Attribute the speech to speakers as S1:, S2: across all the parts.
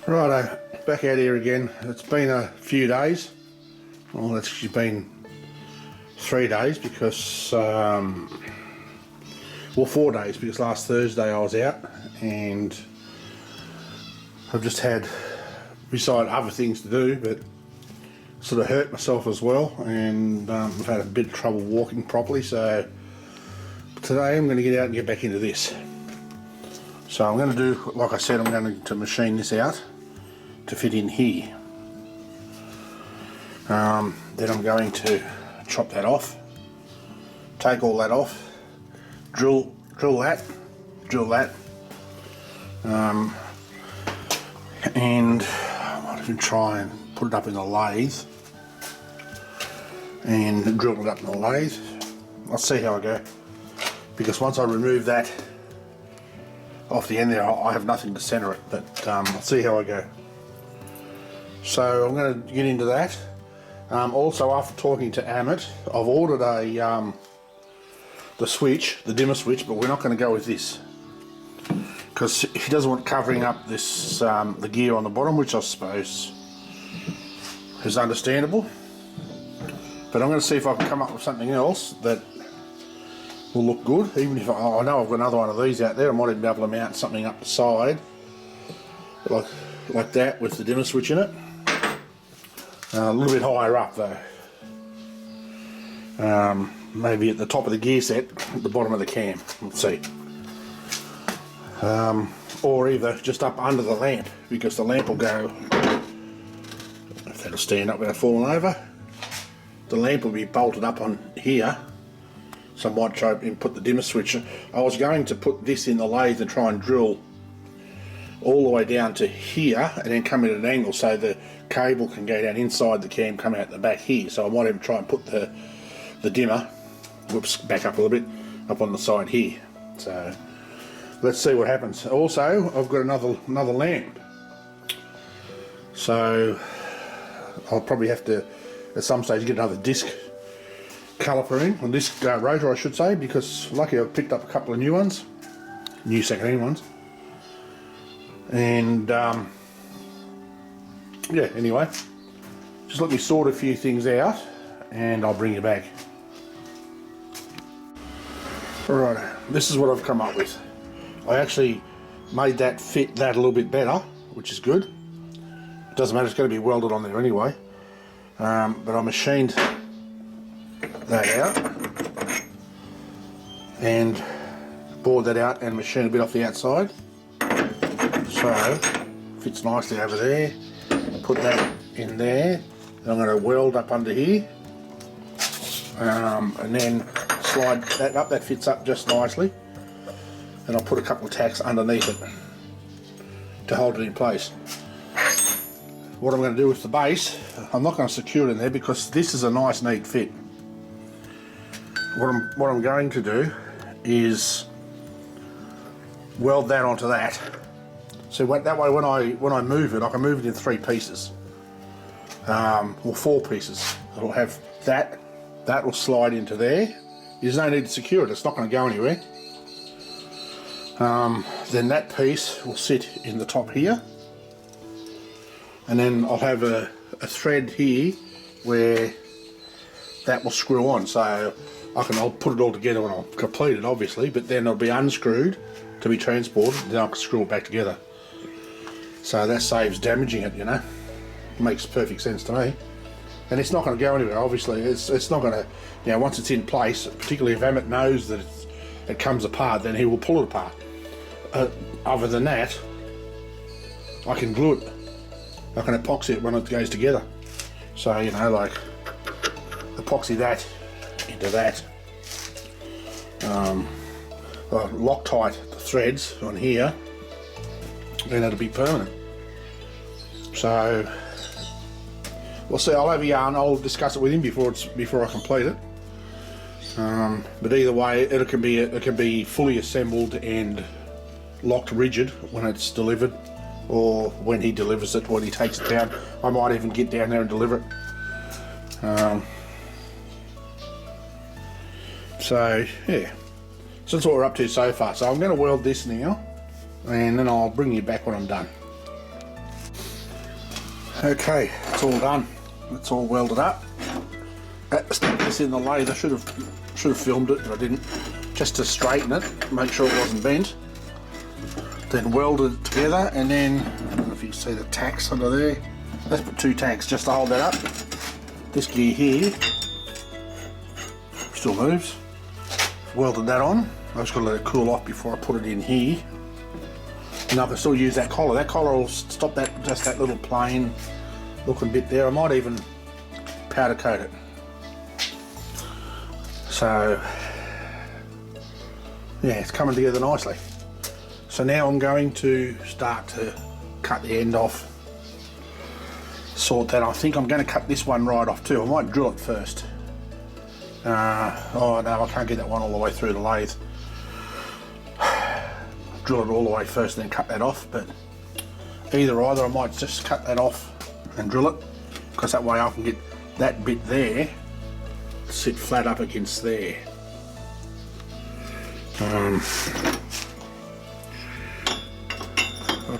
S1: Righto, back out here again. It's been a few days. Well, it's actually been 3 days because, well, 4 days because last Thursday I was out and I've just had, beside other things to do, but sort of hurt myself as well, and I've had a bit of trouble walking properly, so today I'm going to get out and get back into this. So I'm going to do, like I said, I'm going to machine this out to fit in here. Then I'm going to chop that off, take all that off, drill that, and I might even try and put it up in the lathe and drill it up in the lathe. I'll see how I go, because once I remove that off the end there, I have nothing to center it, but I'll see how I go. So I'm going to get into that. Also, after talking to Amit, I've ordered the switch, the dimmer switch, but we're not going to go with this because he doesn't want covering up this the gear on the bottom, which I suppose is understandable. But I'm going to see if I can come up with something else that will look good. Even if I know I've got another one of these out there, I might even be able to mount something up the side like that with the dimmer switch in it. A little bit higher up though. Maybe at the top of the gear set, at the bottom of the cam. Let's see. Or either just up under the lamp, because the lamp will go, if that'll stand up without falling over. The lamp will be bolted up on here, so I might try and put the dimmer switch. I was going to put this in the lathe and try and drill all the way down to here and then come at an angle so the cable can go down inside the cam, come out the back here. So I might even try and put the dimmer, whoops, back up a little bit, up on the side here. So let's see what happens. Also, I've got another lamp, so I'll probably have to at some stage get another disc caliper in, or disc rotor I should say, because lucky I've picked up a couple of new ones, new second-hand ones. And yeah, anyway, just let me sort a few things out and I'll bring you back. Alright, this is what I've come up with. I actually made that fit that a little bit better, which is good. It doesn't matter, it's going to be welded on there anyway. But I machined that out and bored that out and machined a bit off the outside. So, fits nicely over there. Put that in there. I'm going to weld up under here. And then slide that up. That fits up just nicely. And I'll put a couple of tacks underneath it to hold it in place. What I'm going to do with the base, I'm not going to secure it in there because this is a nice neat fit. What I'm going to do is weld that onto that. So that way when I move it, I can move it in 3 pieces, or 4 pieces. It'll have that will slide into there. There's no need to secure it, it's not going to go anywhere. Then that piece will sit in the top here, and then I'll have a thread here where that will screw on, so I'll put it all together when I'll complete it obviously, but then it'll be unscrewed to be transported, then I can screw it back together. So that saves damaging it, you know. Makes perfect sense to me. And it's not going to go anywhere, obviously. It's not going to, you know, once it's in place, particularly if Amit knows that it comes apart, then he will pull it apart. Other than that, I can glue it. I can epoxy it when it goes together. So, you know, like, epoxy that into that. Loctite the threads on here, then it'll be permanent. So we'll see. I'll have a yarn. I'll discuss it with him before I complete it. But either way, it can be fully assembled and locked rigid when it's delivered, or when he delivers it, when he takes it down. I might even get down there and deliver it. So yeah, so that's what we're up to so far. So I'm going to weld this now, and then I'll bring you back when I'm done. Okay, it's all done. It's all welded up. Stuck this in the lathe. I should have filmed it, but I didn't. Just to straighten it, make sure it wasn't bent. Then welded it together, and then I don't know if you can see the tacks under there. Let's put 2 tacks just to hold that up. This gear here still moves. Welded that on. I just got to let it cool off before I put it in here. And I can still use that collar. That collar will stop that, just that little plain looking bit there. I might even powder coat it. So yeah, it's coming together nicely. So now I'm going to start to cut the end off, sort that. I think I'm going to cut this one right off too. I might drill it first. Oh no, I can't get that one all the way through the lathe. Drill it all the way first and then cut that off, but either I might just cut that off and drill it, because that way I can get that bit there to sit flat up against there. I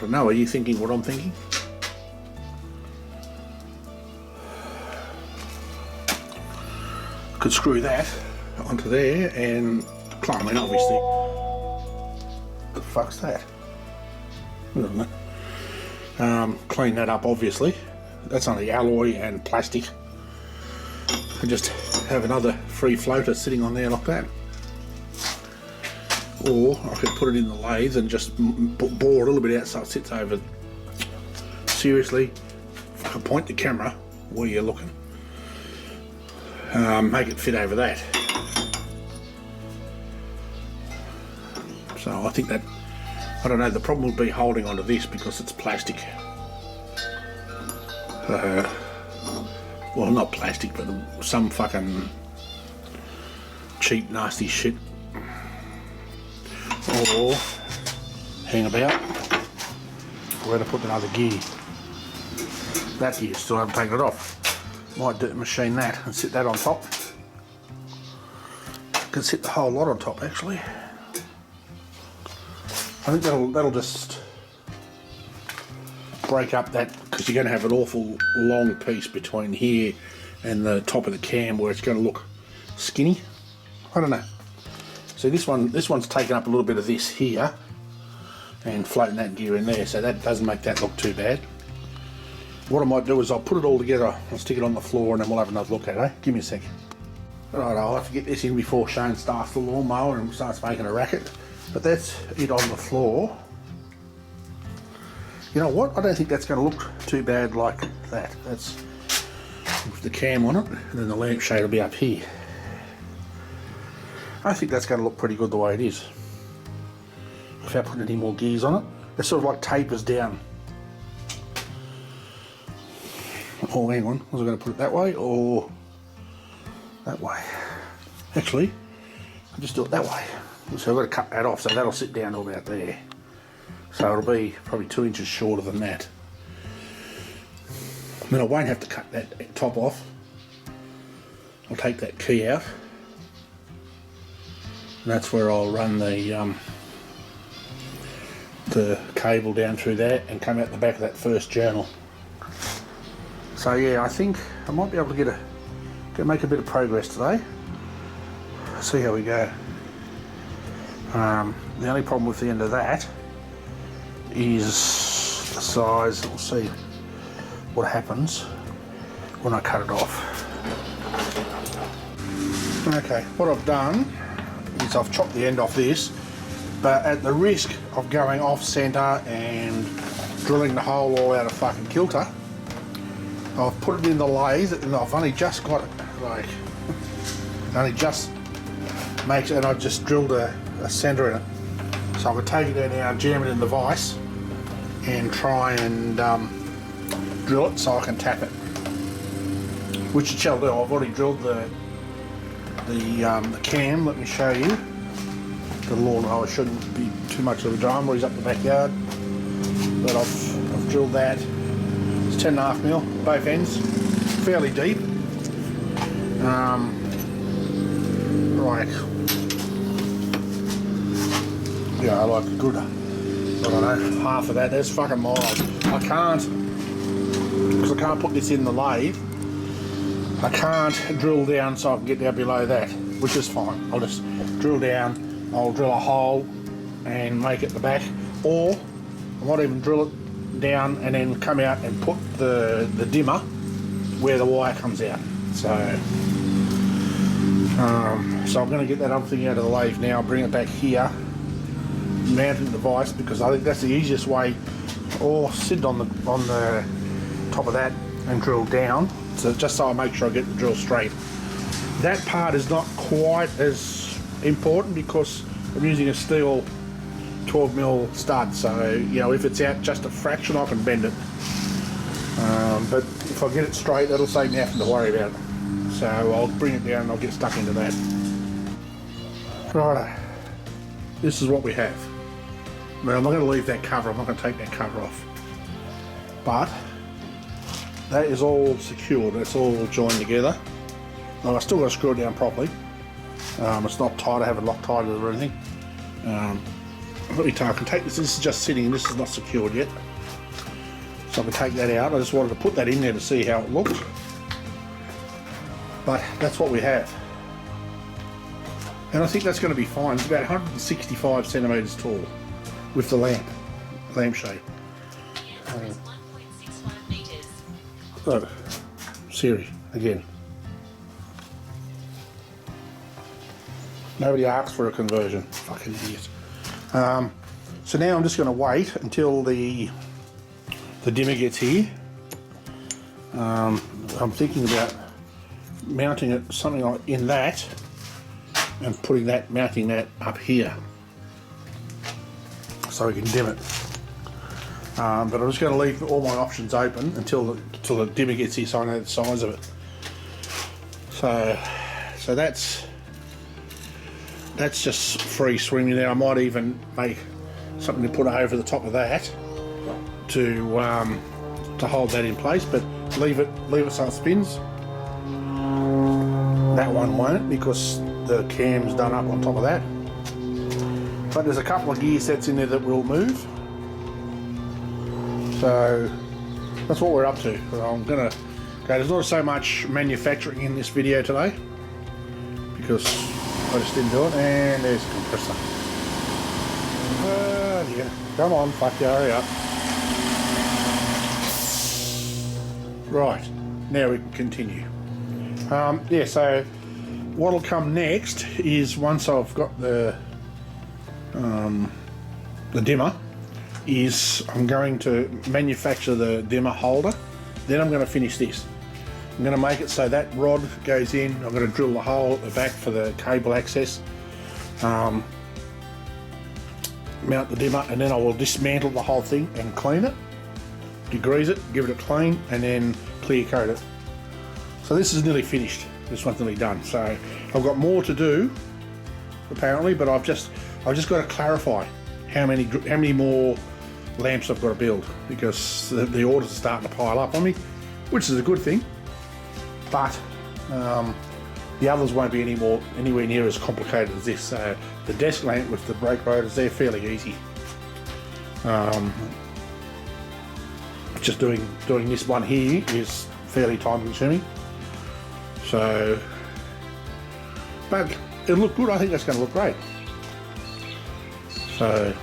S1: don't know, are you thinking what I'm thinking? Could screw that onto there and climb in, obviously. What the fuck's that? I don't know. Clean that up, obviously. That's only alloy and plastic. And just have another free floater sitting on there like that. Or I could put it in the lathe and just bore a little bit out so it sits over. Seriously, if I could point the camera where you're looking, make it fit over that. So I think that, I don't know, the problem would be holding onto this because it's plastic. Well, not plastic, but some fucking cheap, nasty shit. Or hang about. Where to put another gear. That gear, still haven't taken it off. Might machine that and sit that on top. Can sit the whole lot on top actually. I think that'll just break up that, because you're going to have an awful long piece between here and the top of the cam where it's going to look skinny. I don't know. See, this one's taken up a little bit of this here and floating that gear in there, so that doesn't make that look too bad. What I might do is I'll put it all together, I'll stick it on the floor, and then we'll have another look at it, eh? Give me a sec. Alright, I'll have to get this in before Shane starts the lawnmower and starts making a racket. But that's it on the floor. You know what? I don't think that's going to look too bad like that. That's with the cam on it, and then the lampshade will be up here. I think that's going to look pretty good the way it is, without putting any more gears on it. It sort of like tapers down. Oh, hang on, was I going to put it that way or that way? Actually, I'll just do it that way. So I've got to cut that off, so that'll sit down to about there. So it'll be probably 2 inches shorter than that. I mean, I won't have to cut that top off. I'll take that key out. And that's where I'll run the cable down through that and come out the back of that first journal. So yeah, I think I might be able to make a bit of progress today. See how we go. The only problem with the end of that is the size. We'll see what happens when I cut it off. Okay, what I've done is I've chopped the end off this, but at the risk of going off centre and drilling the hole all out of fucking kilter, I've put it in the lathe and I've only just got it, like, only just makes it, and I've just drilled a centre in it. So I could take it out now, jam it in the vise and try and drill it so I can tap it. Which it shall do. I've already drilled the cam. Let me show you. The lawnmower shouldn't be too much of a drama. He's up the backyard. But I've drilled that. It's 10.5mm, both ends. Fairly deep. Right. Yeah, like a good, I don't know, half of that. That's fucking miles. I can't because I can't put this in the lathe, I can't drill down so I can get down below that, which is fine. I'll just drill down, I'll drill a hole and make it the back, or I might even drill it down and then come out and put the dimmer where the wire comes out. So I'm going to get that other thing out of the lathe now, bring it back here, mount the device, because I think that's the easiest way, or sit on the top of that and drill down, so just so I make sure I get the drill straight. That part is not quite as important because I'm using a steel 12mm stud, so you know, if it's out just a fraction I can bend it, but if I get it straight that'll save me having to worry about it. So I'll bring it down and I'll get stuck into that. Righto, this is what we have. Now I'm not going to leave that cover, I'm not going to take that cover off, but that is all secured, it's all joined together. Now I've still got to screw it down properly. It's not tight, I haven't Loctite it or anything. Let me tell you, I can take this is just sitting, this is not secured yet. So I can take that out. I just wanted to put that in there to see how it looked. But that's what we have. And I think that's going to be fine. It's about 165 centimetres tall with the lampshade. So, Siri, again. Nobody asked for a conversion. Fucking idiot. So now I'm just going to wait until the dimmer gets here. I'm thinking about mounting it something like in that and mounting that up here so we can dim it. But I'm just going to leave all my options open until the dimmer gets here so I know the size of it. So that's just free swimming there. I might even make something to put over the top of that to hold that in place, but leave it so it spins. That one won't because the cam's done up on top of that. But there's a couple of gear sets in there that will move. So that's what we're up to. I'm gonna go. There's not so much manufacturing in this video today because I just didn't do it. And there's the compressor. Yeah. Come on, fuck you, hurry up. Right, now we can continue. Yeah, so what'll come next is once I've got the dimmer, is I'm going to manufacture the dimmer holder. Then I'm going to finish this. I'm going to make it so that rod goes in. I'm going to drill the hole at the back for the cable access. Mount the dimmer, and then I will dismantle the whole thing and clean it, degrease it, give it a clean, and then clear coat it. So this is nearly finished. This one's nearly done. So I've got more to do apparently, but I've just got to clarify how many more lamps I've got to build, because the orders are starting to pile up on me, which is a good thing. But the others won't be anywhere near as complicated as this. So the desk lamp with the brake rotors, they're fairly easy. Just doing this one here is fairly time consuming. So, but it'll look good. I think that's going to look great. So,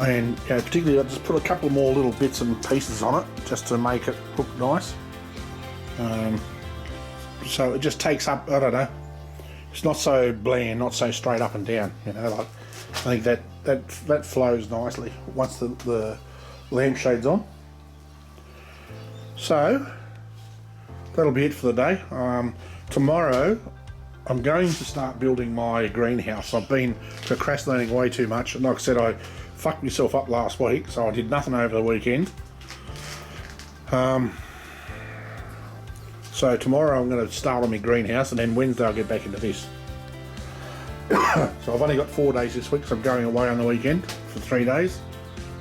S1: and particularly I just put a couple more little bits and pieces on it just to make it look nice. So it just takes up, I don't know, it's not so bland, not so straight up and down, you know, like I think that flows nicely once the lampshade's on. So that'll be it for the day. Tomorrow I'm going to start building my greenhouse. I've been procrastinating way too much, and like I said, I fucked myself up last week, so I did nothing over the weekend. So tomorrow I'm going to start on my greenhouse, and then Wednesday I'll get back into this. So I've only got 4 days this week, so I'm going away on the weekend for 3 days,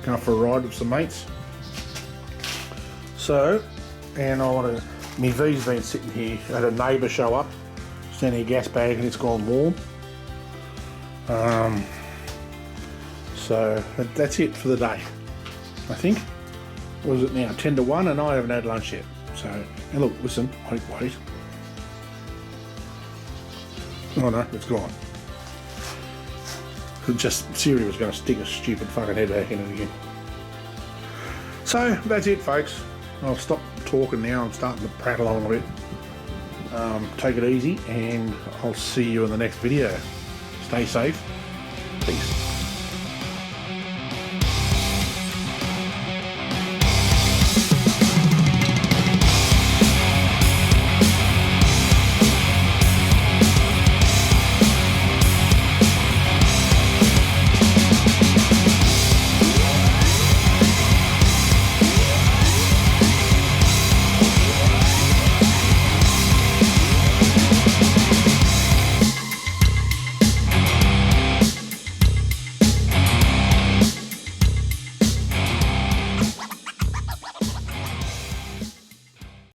S1: going for a ride with some mates. So, and my V's been sitting here, I had a neighbour show up, standing a gas bag, and it's gone warm. So that's it for the day, I think. what is it now, 10 to 1, and I haven't had lunch yet. So, and look, listen, wait. Oh no, it's gone. Just Siri was going to stick a stupid fucking head back in it again. So that's it, folks. I'll stop talking now. I'm starting to prattle on a bit. Take it easy, and I'll see you in the next video. Stay safe.